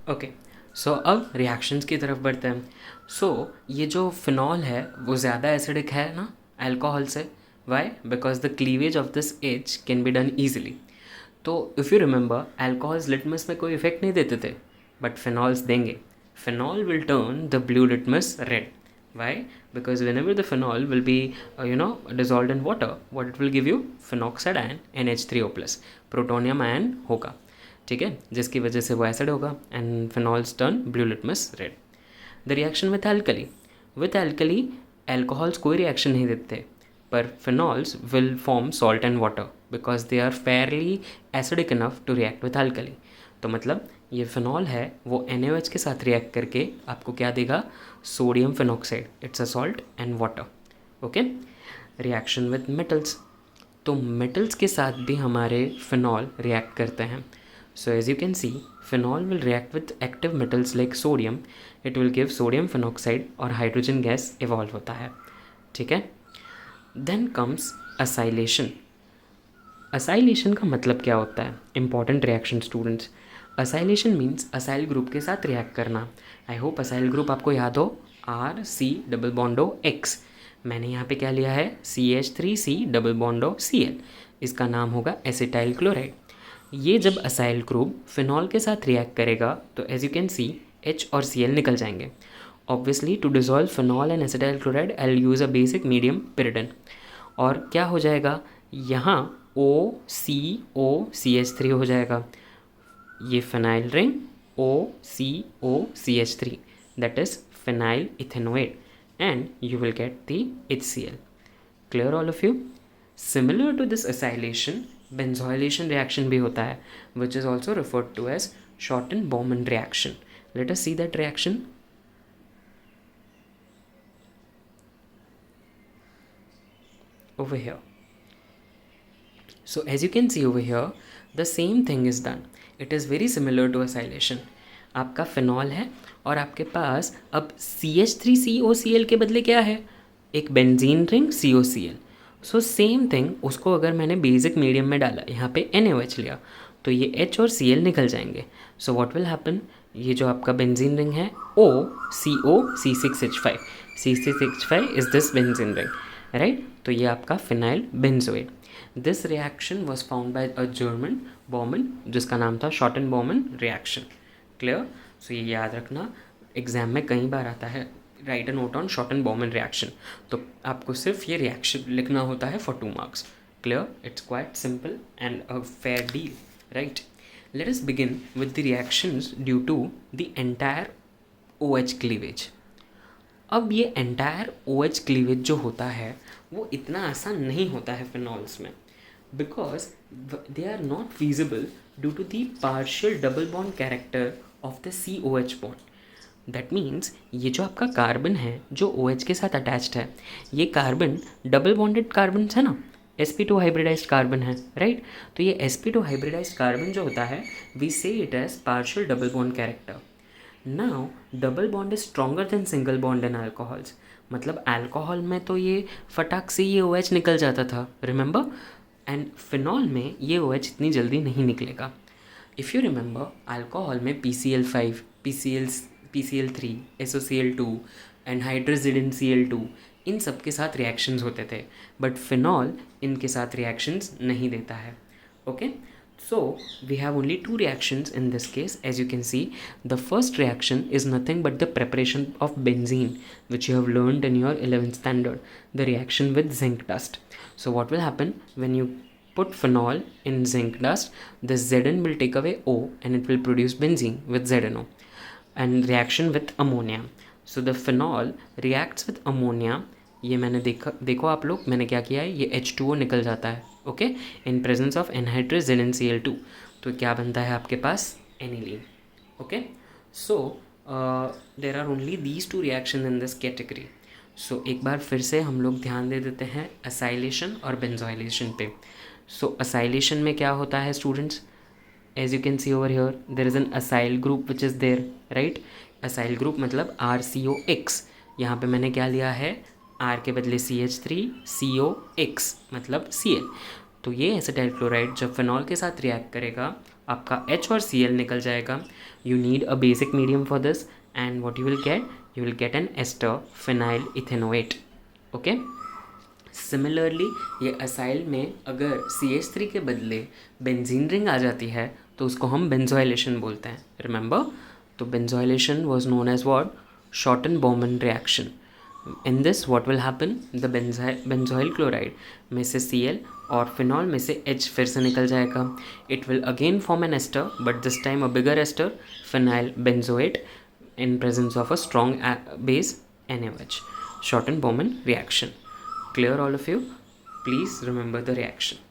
Okay, सो अब reactions की तरफ बढ़ते हैं. सो ये जो फिनॉल है वो ज़्यादा एसिडिक है ना अल्कोहल से. Why? Because the cleavage of this H can be done easily. तो if you remember, alcohols litmus में कोई इफेक्ट नहीं देते थे, बट फिनॉल्स देंगे. Phenol will turn the blue litmus red. Why? Because whenever the phenol will be dissolve in water, what it will give you? Phenoxide ion NH3O plus, protonium ion होगा. ठीक है, जिसकी वजह से वो acid होगा and phenols turn blue litmus red. The reaction with alkali alcohols कोई reaction नहीं देते, पर phenols will form salt and water because they are fairly acidic enough to react with alkali. तो मतलब ये फिनॉल है वो NaOH के साथ रिएक्ट करके आपको क्या देगा? Sodium phenoxide. It's a salt and water. Okay. Reaction with metals, तो मेटल्स के साथ भी हमारे फिनॉल रिएक्ट करते हैं. So as you can see, phenol will react with active metals like sodium. It will give sodium phenoxide और hydrogen gas evolve होता है. ठीक है. Then comes acylation. Acylation का मतलब क्या होता है? Important reaction students. Acylation means acyl group के साथ react करना. I hope acyl group आपको याद हो. R C double bond O X. मैंने यहाँ पे क्या लिया है? CH3C double bond O Cl. इसका नाम होगा एसिटाइल क्लोराइड. ये जब असाइल ग्रुप फिनॉल के साथ रिएक्ट करेगा तो as you can see H और Cl निकल जाएंगे. Obviously to dissolve phenol and acetyl chloride I will use a basic medium pyridine. और क्या हो जाएगा यहाँ? OCOCH3 हो जाएगा. ये phenyl ring OCOCH3, that is phenyl ethanoate, and you will get the HCl. Clear all of you? Similar to this acylation, benzoylation reaction भी होता है, which is also referred to as Schotten-Baumann reaction. Let us see that reaction. Over here. So as you can see over here, the same thing is done. It is very similar to acylation. आपका phenol है और आपके पास अब CH3COCl के बदले क्या है? एक benzene ring COCl. So same thing, उसको अगर मैंने बेसिक मीडियम में डाला, यहाँ पे NaOH लिया, तो ये H और Cl निकल जाएंगे. So what will happen? ये जो आपका बेंजीन रिंग है OCOC6H5, C6H5 is this benzene ring, right? तो ये आपका phenyl benzoate. This reaction was found by a German Bowman, जिसका नाम था शॉटन-बॉमन रिएक्शन. क्लियर? सो ये याद रखना, एग्जाम में कई बार आता है. Write a note on Schotten Baumann reaction. तो आपको सिर्फ ये रिएक्शन लिखना होता है for 2 marks. Clear? It's quite simple and a fair deal, right? Let us begin with the reactions due to the entire OH cleavage. अब ये एंटायर OH क्लीवेज जो होता है वो इतना आसान नहीं होता है फिनॉल्स में, because they are not feasible due to the partial double bond character of the COH bond. That means ये जो आपका कार्बन है जो OH के साथ अटैच्ड है, ये कार्बन डबल बॉन्डेड कार्बन है ना, sp2 हाइब्रिडाइज्ड कार्बन है, राइट? तो ये sp2 हाइब्रिडाइज्ड कार्बन जो होता है, we say it as partial double bond character. Now double bond is stronger than single bond in alcohols. मतलब अल्कोहल में तो ये फटाक से ये OH निकल जाता था, रिमेंबर? एंड फिनॉल में ये OH इतनी जल्दी नहीं निकलेगा. इफ़ यू रिमेंबर, अल्कोहल में PCl5, PCl3, SOCl2 and हाइड्रोजिडिन Cl2, इन सब के साथ रिएक्शंस होते थे, बट फिनॉल इनके साथ रिएक्शंस नहीं देता है. Okay, so we have only 2 reactions in this case. As you can see, the first reaction is nothing but the preparation of benzene, which you have learned in your 11th standard, the reaction with zinc dust. So what will happen when you put phenol in zinc dust? The Zn will take away O and it will produce benzene with ZnO. And reaction with ammonia. So the phenol reacts with ammonia. ये मैंने देखो आप लोग, मैंने क्या किया है, ये H2O निकल जाता है, okay, in presence of anhydrous ZnCl2. तो क्या बनता है आपके पास? Aniline. Okay, so there are only these 2 reaction in this category. So एक बार फिर से हम लोग ध्यान दे देते हैं असाइलेशन और बेंजोइलेशन पे. सो असाइलेशन में क्या होता है students? As you can see over here, there is an acyl group which is there, right? Acyl group मतलब RCOX. यहाँ पे मैंने क्या लिया है? R के बदले CH3COX मतलब Cl. तो ये एसिटाइल क्लोराइड जब फिनॉल के साथ रिएक्ट करेगा आपका H और Cl निकल जाएगा. You need a basic medium for this, and what you will get? You will get an ester phenyl ethanoate. Okay. Similarly ये असाइल में अगर CH3 के बदले बेंजीन रिंग आ जाती है तो उसको हम बेंजोइलेशन बोलते हैं. रिमेंबर, तो benzoylation was known as what? Schotten Baumann reaction. In this what will happen? The benzoyl chloride में से Cl और फिनॉल में से H फिर से निकल जाएगा. It will again form an ester, but this time a bigger ester, phenyl benzoate, in presence of a strong base NaOH. Shorten-Bowman reaction. Clear all of you? Please remember the reaction.